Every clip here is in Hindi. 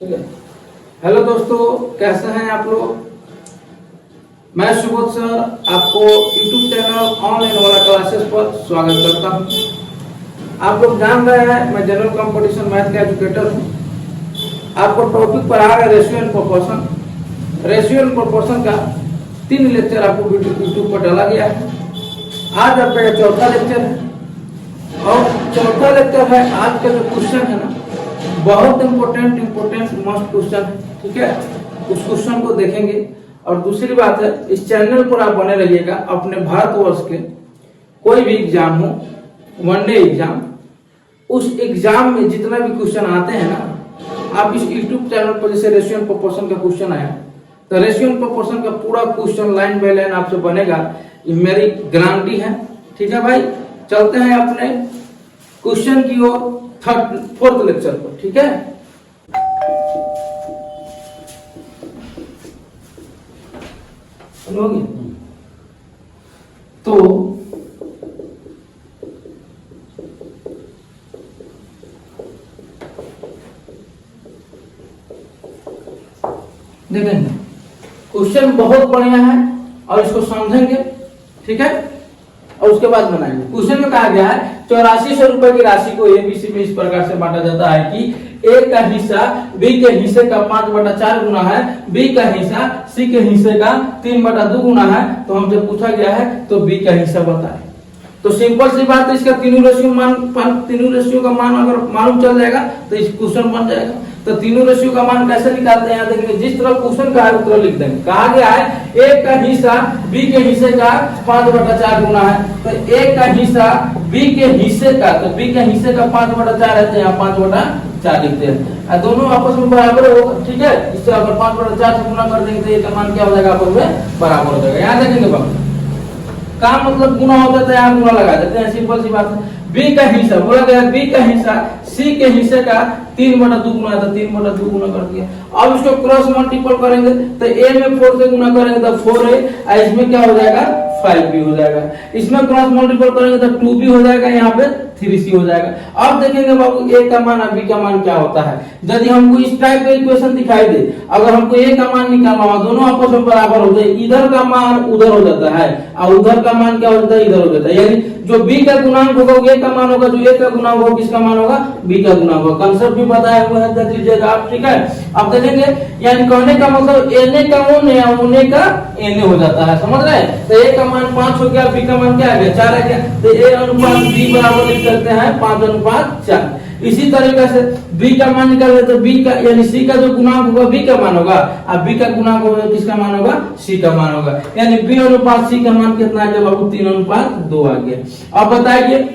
ठीक है। हेलो दोस्तों, कैसे हैं आप लोग। मैं सुबोध सर आपको यूट्यूब चैनल ऑनलाइन वाला क्लासेस पर स्वागत करता हूं। आप लोग जान रहे हैं मैं जनरल कंपटीशन मैथ का एजुकेटर हूं। आपको टॉपिक पर आ रहा है ratio and proportion. Ratio and proportion का 3 लेक्चर आपको यूट्यूब पर डाला गया है। आज आपका चौथा लेक्चर है और चौथा लेक्चर है। आज का जो क्वेश्चन है ना, बहुत इंपॉर्टेंट मस्ट क्वेश्चन है। ठीक है, उस क्वेश्चन को देखेंगे। और दूसरी बात है, इस चैनल पर आप बने रहिएगा। अपने भारतवर्ष के कोई भी एग्जाम हो, वनडे एग्जाम, उस एग्जाम में जितना भी क्वेश्चन आते हैं ना, आप इस यूट्यूब चैनल पर जैसे रेशियो एंड प्रोपोर्शन का क्वेश्चन आया तो रेशियो एंड प्रोपोर्शन का पूरा क्वेश्चन लाइन बाय लाइन आपसे बनेगा, ये मेरी गारंटी है। ठीक है भाई, चलते हैं अपने क्वेश्चन की ओर, फोर्थ लेक्चर पर। ठीक है, सुनोगे तो देखेंगे क्वेश्चन बहुत बढ़िया है और इसको समझेंगे। ठीक है, और उसके बाद बनाएंगे। क्वेश्चन में कहा गया है 8400 रुपए की राशि को एबीसी में इस प्रकार से बांटा जाता है कि ए का हिस्सा बी के हिस्से का 5/4 गुना है, बी का हिस्सा सी के हिस्से का 3/2 गुना है। तो हमसे पूछा गया है तो बी का हिस्सा बताए। तो सिंपल सी बात है, इसका तीनों रेशियो का मान अगर मालूम चल जाएगा तो इस क्वेश्चन बन जाएगा। तो तीनों रेशियो का मान कैसे निकालते हैं, यहाँ देखेंगे। जिस तरह क्वेश्चन का है उत्तर लिख देंगे। कहा गया है ए का हिस्सा बी के हिस्से का 5/4 गुना है, तो ए का हिस्सा बी के हिस्से का, तो बी के हिस्से का 5/4 है, तो यहाँ 5/4 लिखते हैं। दोनों आपस में बराबर होगा। ठीक है, इससे अगर 5/4 से गुना कर देंगे तो ए का मान क्या हो जाएगा, आपस में बराबर हो जाएगा। यहाँ देखेंगे बाबू, का मतलब गुना हो जाता है, यहाँ गुना लगा देते हैं। सिंपल सी बात है। बी का हिस्सा बोला गया, बी का हिस्सा सी के हिस्से का 3/2 गुना है, तो 3/2 गुना कर दिया। अब इसको क्रॉस मल्टीपल करेंगे तो ए में 4 से गुना करेंगे तो 4 है, और इसमें क्या हो जाएगा 5 भी हो जाएगा। इसमें क्रॉस मल्टीपल करेंगे तो 2 भी हो जाएगा, यहाँ पे 3c हो जाएगा। अब देखेंगे बाबू ए का मान और बी का मान क्या होता है। यदि हमको इस टाइप का इक्वेशन दिखाई दे, अगर हमको ए का मान निकालना हो, दोनों आपस में बराबर हो जाए, इधर का मान उधर हो जाता है और उधर का मान क्या हो जाता है, इधर हो जाता है। यानी जो बी का गुणांक होगा वो ए का मान होगा, जो ए का गुणांक होगा किसका मान होगा, बी का गुणांक होगा। कंसेप्ट भी बताया हुआ है, देख लीजिएगा आप। ठीक है, अब देखेंगे, यानी कहने का मतलब एने का ओने और ओने का एने हो जाता है, समझ रहे हैं। तो ए का मान 5 हो गया, बी का मान क्या आ गया 4 आ गया, तो ए अनुपात बी बराबर लिख सकते हैं 5:4। इसी तरीके से बी का मान निकाले तो बी का यानी सी का जो गुणांक होगा बी का मान होगा, और बी का गुणांक होगा किसका मान होगा, सी का मान होगा। यानी बी अनुपात सी का मान कितना आ गया बाबू, 3:2 आ गया। अब बताइए,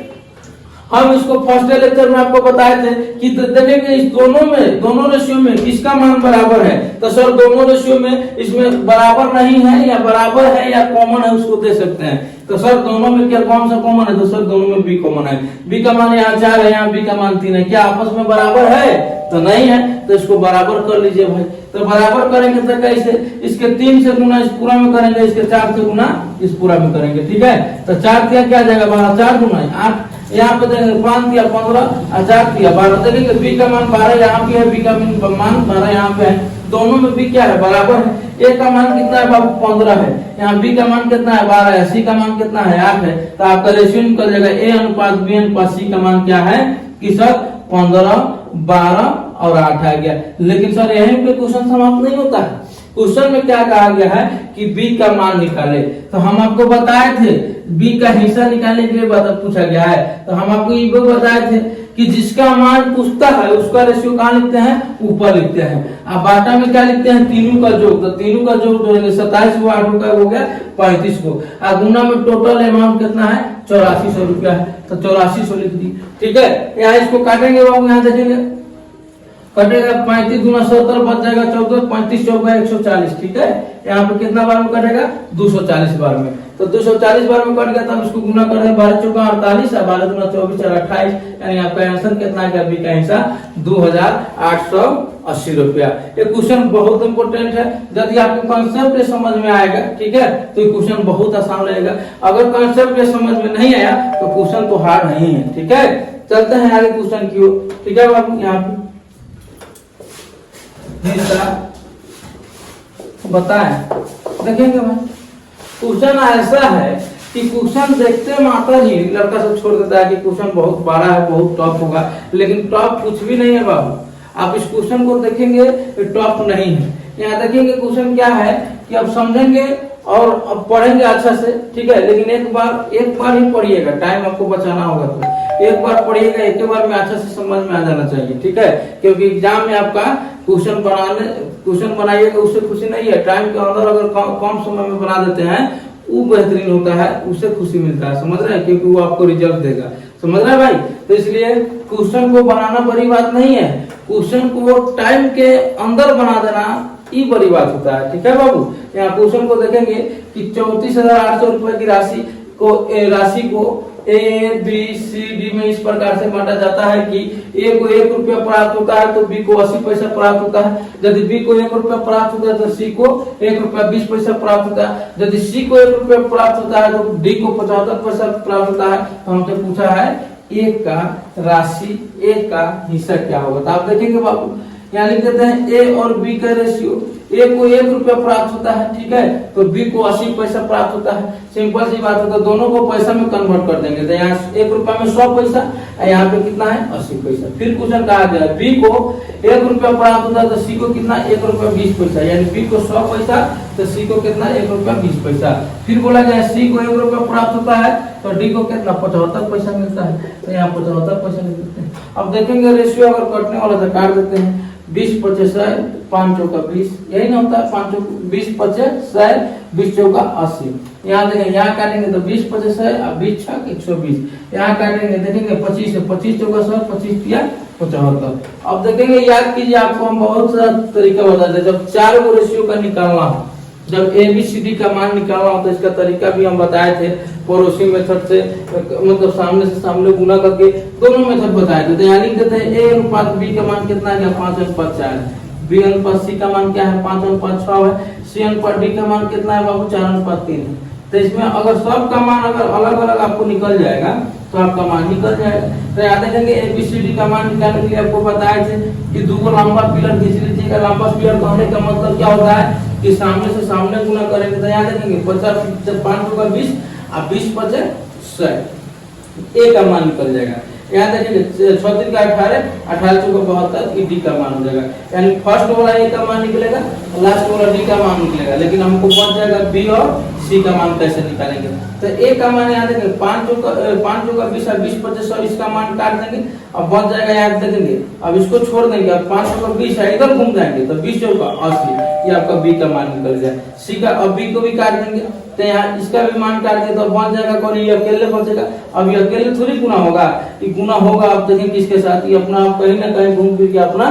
हम इसको फर्स्ट लेक्चर में आपको बताए थे कि देखेंगे इस दोनों रेशियो में किसका मान बराबर है। तो सर दोनों रेशियो में इसमें बराबर नहीं है या बराबर है या कॉमन है, उसको दे सकते हैं। तो सर दोनों में क्या कौन सा कॉमन है, तो सर दोनों में बी कॉमन है। बी का मान यहाँ 4 है, यहाँ बी का मान 3 है। क्या आपस में बराबर है, तो नहीं है, तो इसको बराबर कर लीजिए भाई। तो बराबर करेंगे तो कैसे, इसके 3 से गुना इस पूरा में करेंगे, इसके 4 से गुना इस पूरा में करेंगे। ठीक है, तो 4 क्या जाएगा 12, 4 गुना 8, यहाँ पे देखेंगे 5 दिया 15, 4 दिया 12। देखेंगे बी का मान 12 यहाँ पे है, बी का मान 12 यहाँ पे है। दोनों में बी क्या है, बराबर है। ए का मान कितना है बाबू 15 है, यहाँ बी का मान कितना है 12 है, सी का मान कितना है 8 है। तो आपका रेशियो निकल जाएगा ए अनुपात बी अनुपात सी का मान क्या है कि सर 15, 12 और 8 आ गया। लेकिन सर यहीं पे क्वेश्चन समाप्त नहीं होता है। क्वेश्चन में क्या कहा गया है कि बी का मान निकाले। तो हम आपको बताए थे बी का हिस्सा निकालने के लिए पूछा गया है। तो हम आपको ये बताए थे कि जिसका मान पूछता है उसका रेशियो कहाँ लिखते हैं, ऊपर लिखते हैं। अब बाटा में क्या लिखते हैं, तीनों का योग। तो तीनों का योग जोड़ेंगे 27 को 8 का हो गया 35 को। गुना में टोटल अमाउंट कितना है 8400 रुपया है, तो 8400 लिख दी। ठीक है, यहाँ इसको काटेंगे बाबू, यहाँ देखेंगे कटेगा 35 गुना 70 बच जाएगा 14, 35 चौका 140। ठीक है, यहाँ पे कितना बार में कटेगा 240 बार में। तो 240 बार में कट गया, तब इसको गुना कर 12 चौका 48 और 12 गुना 24 और 28। यानी आपका आंसर कितना है, बी का हिस्सा 2880 रुपया। ये क्वेश्चन बहुत इंपोर्टेंट है। यदि आपको कंसेप्ट समझ में आएगा, ठीक है, तो ये क्वेश्चन बहुत आसान रहेगा। अगर कंसेप्ट समझ में नहीं आया तो क्वेश्चन तो हार्ड नहीं है। ठीक है, चलते हैं आगे क्वेश्चन की ओर। ठीक है बाबू, यहाँ पे हिस्सा बताएं। देखेंगे भाई, क्वेश्चन ऐसा है कि क्वेश्चन देखते मात्र ही लड़का सब छोड़ देता है कि क्वेश्चन बहुत बड़ा है, बहुत टफ होगा, लेकिन टफ कुछ भी नहीं है बाबू। आप इस क्वेश्चन को देखेंगे टफ नहीं है। यहाँ देखेंगे क्वेश्चन क्या है कि आप समझेंगे और अब पढ़ेंगे अच्छा से, ठीक है, लेकिन एक बार ही पढ़िएगा, टाइम आपको बचाना होगा तो एक बार पढ़िएगा, एक बार में अच्छा से समझ में आ जाना चाहिए, ठीक है, क्योंकि एग्जाम में आपका क्वेश्चन बनाइएगा उससे खुशी नहीं है, टाइम के अंदर अगर कम समय में बना देते हैं वो बेहतरीन होता है, उससे खुशी मिलता है, समझ रहे हैं, क्योंकि वो आपको रिजल्ट देगा, समझ रहे हैं भाई। तो इसलिए क्वेश्चन को बनाना बड़ी बात नहीं है, क्वेश्चन को टाइम के अंदर बना देना ये बड़ी बात होता है, ठीक है बाबू। यहाँ क्वेश्चन को देखेंगे कि 34,800 रुपए की राशि को ए बी सी डी में इस प्रकार से बांटा जाता है कि ए को 1 रुपया प्राप्त होता है तो बी को 80 पैसा प्राप्त होता है, यदि बी को 1 रुपया प्राप्त होता है तो सी को 1 रुपया 20 पैसा प्राप्त होता है, यदि सी को 1 रुपया प्राप्त होता है तो डी को 75 पैसा प्राप्त होता है। तो हमसे पूछा है ए का राशि, ए का हिस्सा क्या होगा, तो आप देखेंगे बाबू यहाँ लिख देते हैं ए और बी का रेशियो, ए को 1 रुपया प्राप्त होता है, ठीक है, तो बी को 80 पैसा प्राप्त होता है, सिंपल सी बात है, तो दोनों को पैसा में कन्वर्ट कर देंगे, तो यहाँ 1 रुपया में 100 पैसा, यहाँ पे कितना है 80 पैसा। फिर क्वेश्चन कहा गया बी को 1 रुपया प्राप्त होता है तो सी को कितना 1 रुपया 20 पैसा, यानी बी को 100 पैसा तो सी को कितना 1 रुपया 20 पैसा। फिर बोला गया सी को 1 रुपया प्राप्त होता है तो डी को कितना 75 पैसा मिलता है, तो यहाँ 75 पैसा मिलते हैं। अब देखेंगे रेशियो अगर कटने वाला था काट देते हैं, 20 पचे 100, 5 चौका 20, यही ना होता है, 20 पचे 100, 20 चौका 80। यहाँ देखेंगे, यहाँ काटेंगे तो 20 पचे 100 और 20 छक 120, यहाँ काटेंगे देखेंगे 25 से 25 चौका 100, 25 तिया 75। अब देखेंगे, याद कीजिए, आपको हम बहुत सारा तरीका बताते हैं, जब 4 को रेशियो का निकालना हो, जब ए बी सी डी का मान निकालना हो तो इसका तरीका भी हम बताए थे, पड़ोसी मेथड से, मतलब सामने से सामने गुना करके, दोनों मेथड बताए थे। तो यहाँ लिख देते हैं ए अनुपात बी का मान कितना है, 5:4 है, बी अनुपात सी का मान क्या है 5:6 है, सी अनुपात डी का मान कितना है बाबू 4:3 है। तो इसमें अगर सब का मान अगर अलग अलग आपको निकल जाएगा तो आपका मान निकल जाएगा। तो याद रखेंगे ए बी सी डी का मान निकालने के लिए आपको बताए थे कि 2 लंबा पिलर खींच लीजिएगा। लंबा पिलर कहने का मतलब क्या होता है कि सामने से सामने गुना करेंगे, तो याद रखेंगे 50 5 का 20 और 20 पचे 100, ए का मान निकल जाएगा। यहाँ देखेंगे 36 का 18, 18 चौका 72, डी का मान हो जाएगा, यानी फर्स्ट वाला ए का मान निकलेगा, लास्ट वाला डी का मान निकलेगा, लेकिन हमको बच जाएगा बी और सी का मान कैसे निकालेंगे। तो ए का मान यहाँ देखेंगे 5 चौका 20 और 20 पचे 100, इसका मान काट देंगे, अब बच जाएगा, यहाँ देखेंगे, अब इसको छोड़ देंगे, अब 5 चौका 20 है, इधर घूम जाएंगे तो 20 चौका 80, ये आपका बी का मान निकल जाए। सी का, अब बी को भी काट देंगे, तो यहाँ इसका भी मान काट के तो बन जाएगा, कौन ये अकेले बचेगा। अब ये अकेले थोड़ी गुना होगा, ये गुना होगा आप देखेंगे किसके साथ, ये अपना आप कहीं ना कहीं घूम फिर के अपना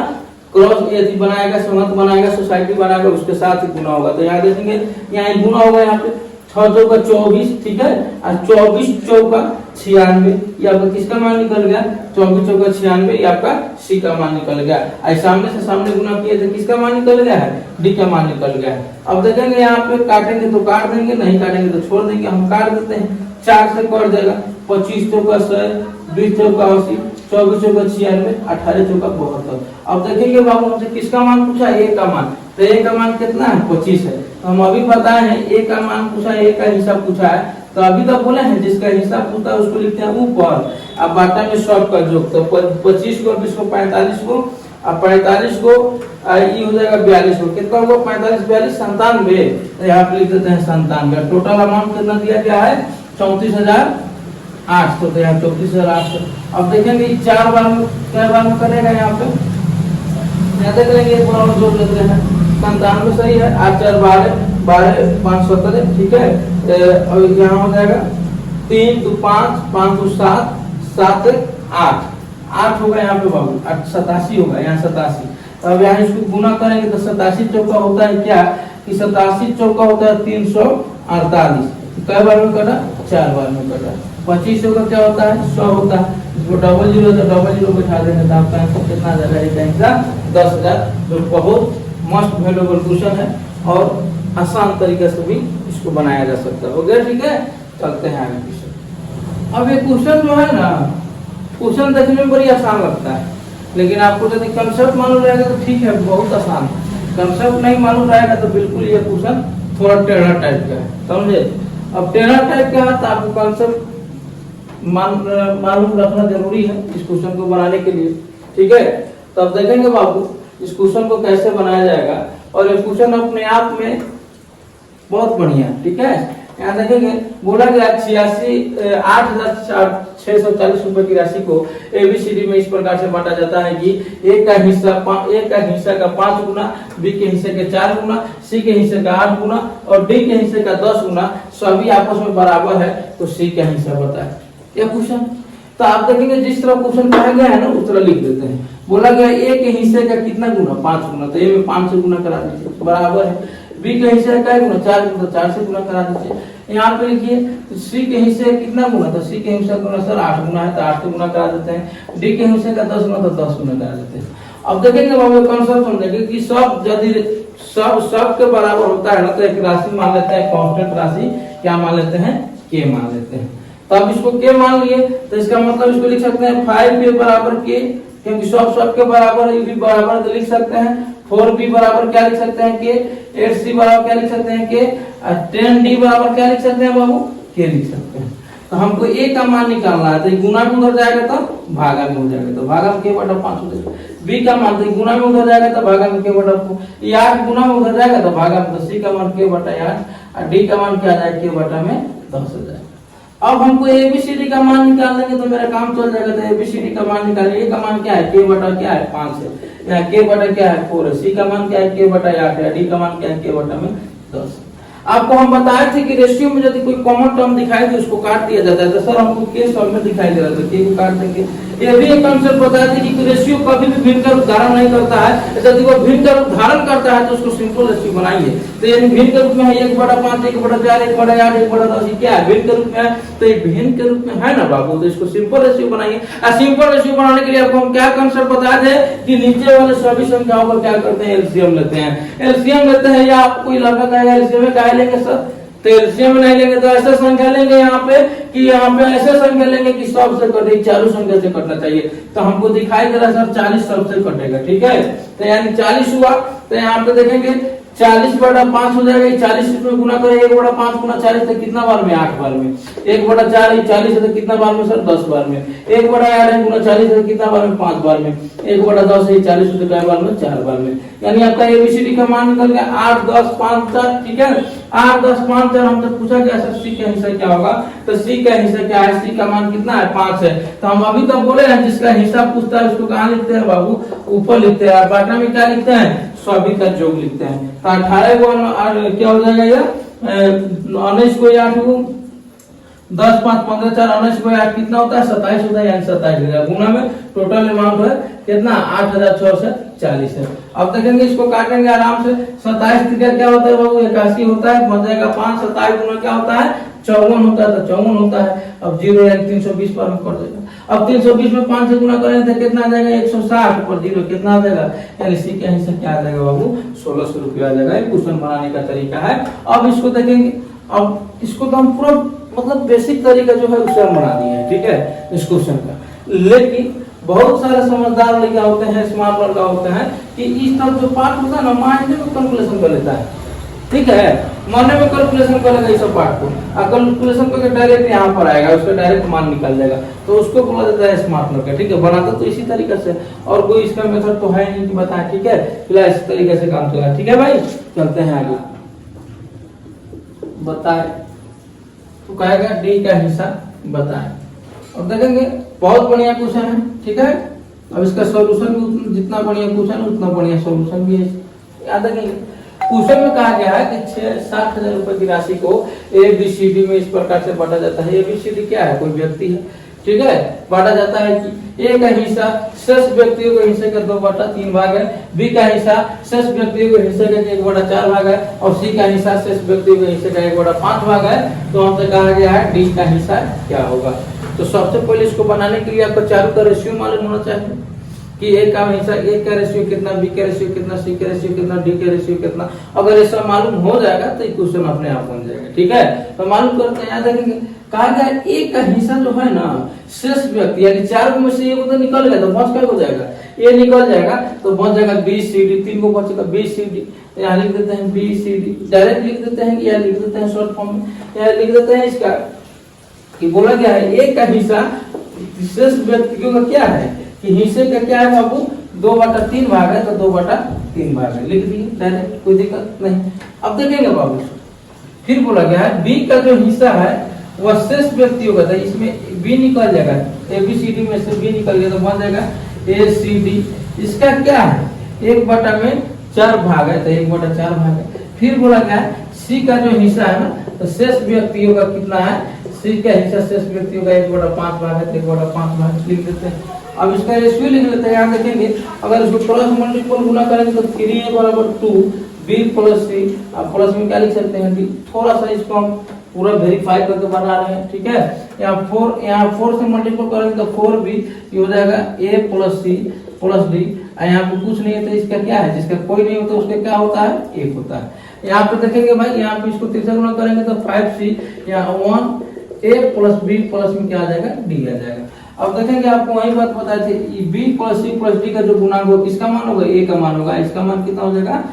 क्रॉस यदि बनाएगा, संगत बनाएगा, सोसाइटी बनाएगा, उसके साथ ही गुना होगा। तो यहाँ देखेंगे, यहाँ गुना होगा, यहाँ पे 6 चौका 24, ठीक है, और 24 चौका 96, ये आपका किसका मान निकल गया 24 चौका 96, ये आपका सी का मान निकल गया। आई सामने से सामने गुना किए थे, किसका मान निकल गया है, डी का मान निकल गया है। अब देखेंगे यहाँ पे काटेंगे तो काट देंगे, नहीं काटेंगे तो छोड़ देंगे। हम काट देते हैं, 4 से कट जाएगा, 25 चौका 100, 20 चौका 80, 24 चौका 96, 18 चौका 72। अब देखेंगे बाबू हमसे किसका मान पूछा, ए का मान, तो ए का मान कितना है 25 है, तो हम अभी बताए हैं ए का मान पूछा, ए का हिसाब पूछा है, तो अभी तो बोले हैं जिसका हिसाब पूछता है उसको लिखते हैं ऊपर, अब बाटा में सब का जोड़, तो 25 को 20 को 45 को, अब 45 को ये हो जाएगा 42 को, कितना होगा 45 42 97, तो यहाँ पे लिख देते हैं 97। टोटल अमाउंट कितना दिया गया है 34,800, तो यहाँ 34,800। अब देखेंगे 4 बार में क्या बार में करेगा, यहाँ पे यहाँ देख लेंगे, एक बार जोड़ लेते हैं, 97 सही है, 8 4 12 12 5 17, ठीक है, और यहाँ हो जाएगा 3 2 5 5 2 7 7 8 8 होगा यहाँ पे बाबू, 87 होगा, यहाँ 87। अब यहाँ इसको गुना करेंगे तो 87 चौका होता है क्या कि 87 चौका होता है 348, कई बार में कटा 4 बार में कटा। 25 चौका क्या होता है 100 होता है, इसको डबल जीरो तो डबल जीरो बैठा देंगे तो आपका आंसर कितना आ जाएगा, इसका आंसर 10,000। जो बहुत मस्ट वैल्यूएबल क्वेश्चन है और आसान तरीके से भी इसको बनाया जा सकता है। हो गया, ठीक है, चलते हैं आगे क्वेश्चन। अब ये क्वेश्चन जो है ना, क्वेश्चन देखने में बड़ी आसान लगता है, लेकिन आपको यदि कंसेप्ट मालूम रहेगा तो ठीक है, बहुत आसान है। कंसेप्ट नहीं मालूम रहेगा तो बिल्कुल ये क्वेश्चन थोड़ा टेढ़ा टाइप का है, समझे। अब टेढ़ा टाइप का है तो आपको कंसेप्ट मालूम रखना जरूरी है इस क्वेश्चन को बनाने के लिए, ठीक है। तो अब देखेंगे बाबू इस क्वेश्चन को कैसे बनाया जाएगा, और ये क्वेश्चन अपने आप में बहुत बढ़िया, ठीक है। यहाँ देखेंगे बोला गया 8,640 रुपए की राशि को ABCD में इस प्रकार से बांटा जाता है कि ए का हिस्सा का 5 गुना, बी के हिस्से के 4 गुना, सी के हिस्से का 8 गुना और डी के हिस्से का 10 गुना, सभी आपस में बराबर है तो सी का हिस्सा बताए। यह क्वेश्चन तो आप देखेंगे जिस तरह क्वेश्चन कहा गया है ना उस तरह लिख देते हैं। बोला गया ए के हिस्से का कितना गुना, 5 गुना, तो ए में 5 से गुना करा दीजिए तो बराबर है। बी के हिस्से का गुना 4 गुना, 4 से गुना करा दीजिए। यहाँ पे लिखिए तो सी के हिस्से कितना गुना, तो सी के हिस्से गुना सर 8 गुना है तो 8 से गुना करा देते हैं। डी के हिस्से का 10 गुना तो 10 गुना करा देते हैं। अब देखेंगे बाबू कॉन्सेप्ट समझेंगे कि सब यदि सब के बराबर होता है ना तो एक राशि मान लेते हैं, कांस्टेंट राशि क्या मान लेते हैं, के मान लेते हैं। तो अब इसको के मान लिए तो इसका मतलब इसको लिख सकते हैं 5 बराबर के, क्योंकि सब के बराबर है, ये भी बराबर तो लिख सकते हैं। 4b बराबर क्या लिख सकते हैं के, 8c बराबर क्या लिख सकते हैं के, 10d बराबर क्या लिख सकते हैं बाबू, के लिख सकते हैं। तो हमको a का मान निकालना है तो गुना में उधर जाएगा तो भागा में हो जाएगा, तो भागा में के बटा 5 हो जाएगा। b का मान तो गुना में उधर जाएगा तो भागा में के बटा 4, 8 गुना में उधर जाएगा तो भागा में, तो c का मान के बटा 8 और d का मान क्या जाएगा के बटा में 10 हो जाएगा। अब हमको ABCD का मान निकाल लेंगे तो मेरा काम चल जाएगा। तो ABCD का मान निकालिए, का मान क्या है के बटा क्या है 5 है, यहाँ के बटा क्या है 4 है, सी का मान क्या है के बटा 8 है, डी का मान क्या है के बटा में 10। आपको हम बताए थे कि रेशियो में यदि कोई कॉमन टर्म दिखाई दे उसको काट दिया जाता है, तो सर हमको के सॉल्व में दिखाई दे रहा था के को काट देंगे। ये भी एक कंसेप्ट बताया था कि रेशियो कभी भी भिन्न का रूप धारण नहीं करता है, यदि वो भिन्न का रूप धारण करता है तो उसको सिंपल रेशियो बनाइए। तो यानी भिन्न के रूप में है 1/5, 1/4, 1/8, 1/10, क्या है भिन्न के रूप में है, तो ये भिन्न के रूप में है ना बाबू, तो इसको सिंपल रेशियो बनाइए। और सिंपल रेशियो बनाने के लिए आपको हम क्या कंसेप्ट बताए थे कि नीचे वाले सभी संख्याओं का क्या करते हैं, एलसीएम लेते हैं। एलसीएम लेते हैं या आप कोई लड़का कहेगा एलसीएम में क्या लेंगे सर, तो एलसीएम नहीं लेंगे तो ऐसा संख्या लेंगे यहाँ पे कि यहाँ पे ऐसे संख्या लेंगे कि सबसे कटे, चारों संख्या से कटना चाहिए। तो हमको दिखाई दे रहा है सर 40 सबसे कटेगा, ठीक है। तो यानी 40 हुआ तो यहाँ पे देखेंगे 40/5 हो जाएगा। 40 में गुना करें 1/5 गुना 40 तो कितना बार में 8 बार में, 1/4 40 है तो कितना बार में सर 10 बार में, 1/8 गुना 40 है तो कितना बार में 5 बार में, 1/10 है 40 है तो क्या बार में 4 बार में। यानी आपका ABCD का मान निकल गया 8, 10, 5, 4, ठीक है। 8, 10, 5, 4 हमसे पूछा गया सर सी का हिस्सा क्या होगा, तो सी का हिस्सा क्या है, सी का मान कितना है 5 है। तो हम अभी तो बोले हैं जिसका हिस्सा पूछता है उसको कहाँ लिखते हैं बाबू, ऊपर लिखते हैं। बाटा में क्या लिखते हैं, सभी का योग लिखते हैं। तो 18 को क्या हो जाएगा ये 19 को 8 को 10, 5, 15, 4, 19 को 8 कितना होता है 27 होता है, यानी 27 गुना में टोटल अमाउंट है कितना 8,640 है। अब देखेंगे इसको काटेंगे आराम से। 27 का क्या होता है बाबू 81 होता है, बच जाएगा 5, 27 गुना क्या होता है 54 होता है, तो 54 होता है। अब 0 यानी 320 पर हम कर देगा। अब 320 में 5 से गुना करें तो कितना आ जाएगा 160 पर 0 कितना आ जाएगा, यानी सी का हिस्सा क्या आ जाएगा बाबू 1600 रुपया आ जाएगा। क्वेश्चन बनाने का तरीका है। अब इसको देखेंगे, अब इसको तो हम पूरा मतलब बेसिक तरीका जो है उससे हम बना दिए हैं, ठीक है इस क्वेश्चन का। लेकिन बहुत सारे समझदार लड़का होते हैं, स्मार्ट लड़का होते हैं कि इस तरह जो पार्ट होता है ना माइंड में कैलकुलेशन कर लेता है, ठीक है, मन में कैलकुलेशन करेगा इस पार्ट को, कैलकुलेशन करके डायरेक्ट यहाँ पर आएगा, उसका डायरेक्ट मान निकल जाएगा, तो उसको बोला जाता है स्मार्ट लड़का, ठीक है। बनाता तो इसी तरीके से, और कोई इसका मेथड तो है नहीं कि बताएं, ठीक है। फिलहाल इस तरीके से काम चला, ठीक है भाई। चलते हैं आगे, बताए तो कहेगा डी का हिस्सा बताएं। अब देखेंगे बहुत बढ़िया क्वेश्चन है, ठीक है। अब इसका सॉल्यूशन भी जितना बढ़िया क्वेश्चन है उतना बढ़िया सॉल्यूशन भी है, याद रखेंगे। क्वेश्चन में कहा गया है कि 60,000 रुपए की राशि को ABCD में इस प्रकार से बांटा जाता है। ABCD क्या है, कोई व्यक्ति है, ठीक है। बांटा जाता है कि ए का हिस्सा शेष व्यक्तियों के हिस्से का 2/3 भाग है, बी का हिस्सा शेष व्यक्तियों के हिस्से का 1/4 भाग है, और सी का हिस्सा शेष व्यक्तियों के हिस्से का 1/5 भाग है। तो हमसे कहा गया है डी का हिस्सा क्या होगा। तो सबसे पहले इसको बनाने के लिए आपको चारों का रेशियो मालूम होना चाहिए कि ए का हिस्सा, ए का रेशियो कितना, बी का रेशियो कितना, सी का रेशियो कितना, डी का रेशियो कितना। अगर ये सब मालूम हो जाएगा तो क्वेश्चन अपने आप बन जाएगा, ठीक है। तो मालूम करते हैं, याद रखेंगे। कहा गया ए का हिस्सा जो है ना शेष व्यक्ति, यानी 4 में से एक तो निकल गया तो 5 का हो जाएगा, ये निकल जाएगा तो बच जाएगा बी सी डी, 3 को बचेगा बी सी डी, यहाँ लिख देते हैं बी सी डी, डायरेक्ट लिख देते हैं या लिख देते हैं शॉर्ट फॉर्म में, यहाँ लिख देते हैं इसका कि बोला गया है एक का हिस्सा विशेष व्यक्तियों का क्या है कि हिस्से का क्या है बाबू 2/3 भाग है, तो 2/3 भाग है, लिख दिए डायरेक्ट, कोई दिक्कत नहीं। अब देखेंगे बाबू फिर बोला गया है बी का जो हिस्सा है वह शेष व्यक्तियों का था, इसमें बी निकल जाएगा, ए बी सी डी में से बी निकल गया तो बन जाएगा ए सी डी, इसका क्या है 1/4 भाग है, तो 1/4 भाग है। फिर बोला गया है सी का जो हिस्सा है ना तो शेष व्यक्तियों का कितना है, सी का हिस्सा शेष व्यक्तियों का 1/5 भाग है, तो 1/5 भाग लिख देते हैं। अब इसका रेशियो लिख लेते हैं, यहाँ देखेंगे अगर इसको प्लस मल्टीपल गुना करेंगे तो 3a = 2 b + c, अब प्लस में क्या लिख सकते हैं डी, थोड़ा सा इसको हम पूरा वेरीफाई करके बना रहे हैं, ठीक है। यहाँ 4 से मल्टीपल करेंगे तो 4b, ये हो जाएगा a + c + d, यहाँ पे कुछ नहीं है तो इसका क्या है, जिसका कोई नहीं होता उसका क्या होता है 1 होता है। यहाँ पे देखेंगे भाई, यहाँ पे इसको 3 से गुना करेंगे तो 5c, यहाँ 1a + b प्लस में क्या आ जाएगा d आ जाएगा। अब देखेंगे आपको वही बात बताए थे, b + c + d का जो गुणांक होगा किसका मान होगा, a का मान होगा, इसका मान कितना हो जाएगा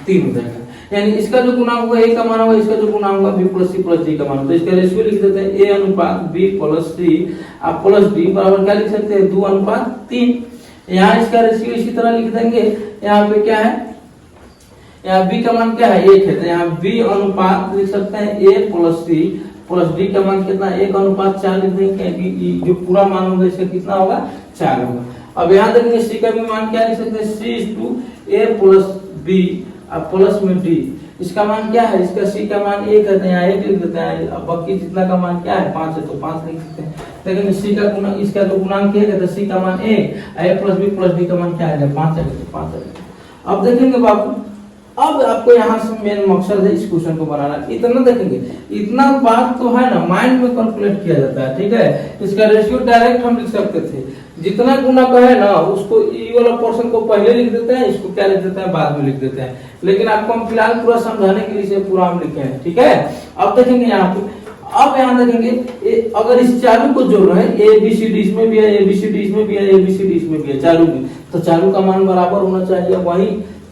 3 हो जाएगा, यानी इसका जो गुणांक होगा a का मान होगा, इसका जो गुणांक होगा b + c + d का मान होगा। तो इसका रेशियो लिख देते हैं a अनुपात b + c + d बराबर क्या लिख सकते हैं 2:3। यहाँ इसका रेशियो इसी तरह लिख देंगे, यहाँ पे क्या है, यहाँ b का मान क्या है 1 है, तो यहाँ b अनुपात लिख सकते हैं a + c + d का मान कितना 1:4 लिख देंगे, क्योंकि जो पूरा मान होगा इसका कितना होगा 4 होगा। अब यहाँ देखेंगे c का भी मान क्या लिख सकते हैं, c a + b प्लस में d, इसका मान क्या है, इसका c का मान 1 है, यहाँ 1 लिख देते हैं, अब बाकी जितना का मान क्या है 5 है तो 5 लिख सकते हैं। लेकिन c का गुना, इसका जो गुणांक है तो c का मान 1, a + b + d का मान क्या है 5 है, तो 5 है। अब देखेंगे बाबू, अब आपको यहाँ से मेन मकसद है इस क्वेश्चन को बनाना, इतना देखेंगे, इतना बात तो है ना माइंड में कैलकुलेट किया जाता है, ठीक है। इसका रेशियो डायरेक्ट हम लिख सकते थे, जितना गुना का है ना उसको ई वाला पोर्शन को पहले लिख देते हैं, इसको क्या लिख देते हैं बाद में लिख देते हैं, लेकिन आपको हम फिलहाल पूरा समझाने के लिए पूरा हम लिखे हैं, ठीक है। अब देखेंगे यहाँ पे, अब यहाँ देखेंगे अगर इस चालू को जोड़ रहे हैं ए बी सी डी इसमें भी है, ए बी सी डी इसमें भी है, ए बी सी डी इसमें भी है चालू में, तो चालू का मान बराबर होना चाहिए। वही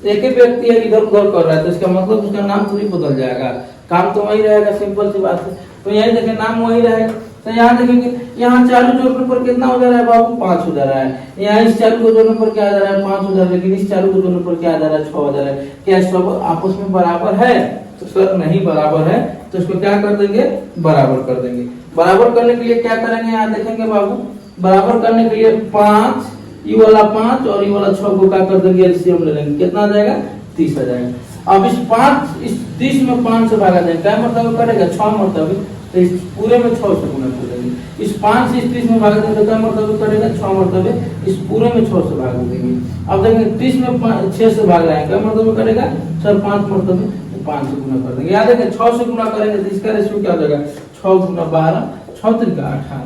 एक ही व्यक्ति है इधर उधर कर रहा है तो इसका मतलब उसका नाम थोड़ी बदल जाएगा, काम तो वही रहेगा, सिंपल सी बात है। तो यही देखें नाम वही रहेगा, तो यहाँ देखेंगे यहाँ चालू जोड़ने पर कितना हो जा रहा है बाबू 5 हो जा रहा है, यहाँ इस चालू को जोड़ने पर क्या आ जा रहा है 5 हो जा रहा है, लेकिन इस चालू को जोड़ने पर क्या आ जा रहा है 6 हो जा रहा है। क्या सब आपस में बराबर है, तो सर नहीं बराबर है, तो इसको क्या कर देंगे बराबर कर देंगे। बराबर करने के लिए क्या करेंगे, यहाँ देखेंगे बाबू, बराबर करने के लिए 5 ये वाला 5 और ये वाला 6 को क्या कर देंगे एलसीएम ले लेंगे, कितना आ जाएगा 30 आ जाएगा। अब इस 30 में 5 से भागा जाएगा, क्या मतलब करेगा 6 मतलब, तो इस पूरे में 6 से गुना कर देंगे। इस 5 से इस 30 में भाग देंगे तो क्या मतलब करेगा 6 मतलब इस पूरे में 6 से भाग देंगे। अब देखेंगे 30 में 6 से भाग रहा है, क्या मतलब करेगा सर 5 मतलब 5 से गुना कर देंगे। याद है 6 से गुना करेंगे तो इसका रेशियो क्या हो जाएगा 6 × 12 6 × 18,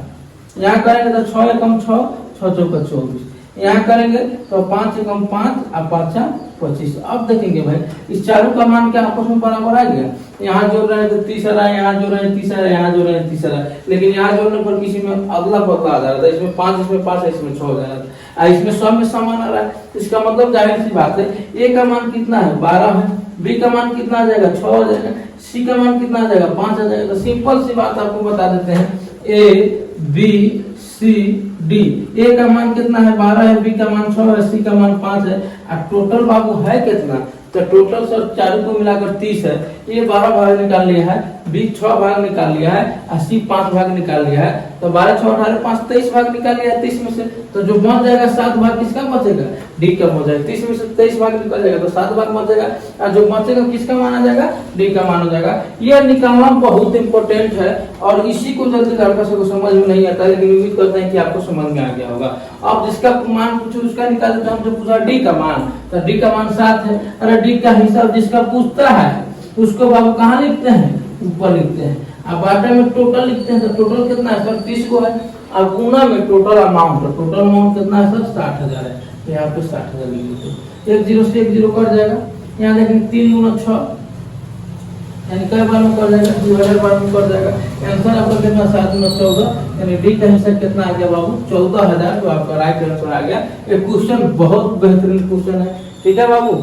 यहाँ करेंगे तो 6 × 6 6 × 4 24, यहाँ करेंगे तो 5 × 5 और 5 25। अब देखेंगे भाई इस चारों का मान क्या आपस में बराबर आ गया, यहाँ जोड़ रहे हैं तो 30 आ रहा है, यहाँ जोड़ रहे हैं 30 आ रहा है, यहाँ जोड़ रहे हैं 30 आ रहा है, लेकिन यहाँ जोड़ने पर किसी में अगला बदला आ जा रहा था, इसमें 5 इसमें 5 है, इसमें 6 हो जा रहा था, इसमें सब में समान आ रहा है। इसका मतलब जाहिर सी बात है ए का मान कितना है 12 है, बी का मान कितना आ जाएगा 6 हो जाएगा, सी का मान कितना आ जाएगा 5 आ जाएगा। तो सिंपल सी बात आपको बता देते हैं, ए बी सी डी, ए का मान कितना है 12 है, बी का मान 6 है, सी का मान 5 है, और टोटल बाबू है कितना, तो टोटल सर चारों को मिलाकर 30 है। ये 12 भाग निकाल लिया है, बी 6 भाग निकाल लिया है, और सी 5 भाग निकाल लिया है, तो 12 6 18 5 23 भाग निकाल लिया है 30 में से, तो जो बच जाएगा 7 भाग किसका बचेगा डी का हो जाएगा, 30 में से 23 भाग निकल जाएगा तो 7 भाग बचेगा, और जो बचेगा किसका मान आ जाएगा डी का मान हो जाएगा। यह निकालना बहुत इंपॉर्टेंट है और इसी को जल्दी लड़का से को समझ में नहीं आता, लेकिन उम्मीद करते हैं कि आपको समझ में आ गया होगा। अब जिसका मान पूछो उसका निकाल देते, हमसे पूछा डी का मान, तो डी का मान 7 है, अरे डी का हिसाब जिसका पूछता है उसको बाबू कहाँ लिखते हैं ऊपर लिखते हैं, अब बाटे में टोटल लिखते हैं, तो टोटल कितना है सर 30 को है, अब गुना में टोटल अमाउंट कितना है सर 60,000 है, तो यहाँ पे 60,000 लिख देते हैं, 1 0 से 1 0 कट जाएगा। यहाँ देखें 3 × 6 यानी कई बार में कर जाएगा, 2000 बार में कर जाएगा। आंसर आपका कितना 7 में 14, यानी डी का आंसर कितना आ गया बाबू 14,000, जो आपका राइट आंसर आ गया। ये क्वेश्चन बहुत बेहतरीन क्वेश्चन है, ठीक है बाबू।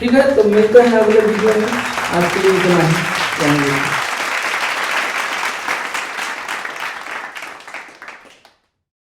ठीक है, तो मिलते हैं अगले वीडियो में, आज के लिए इतना ही।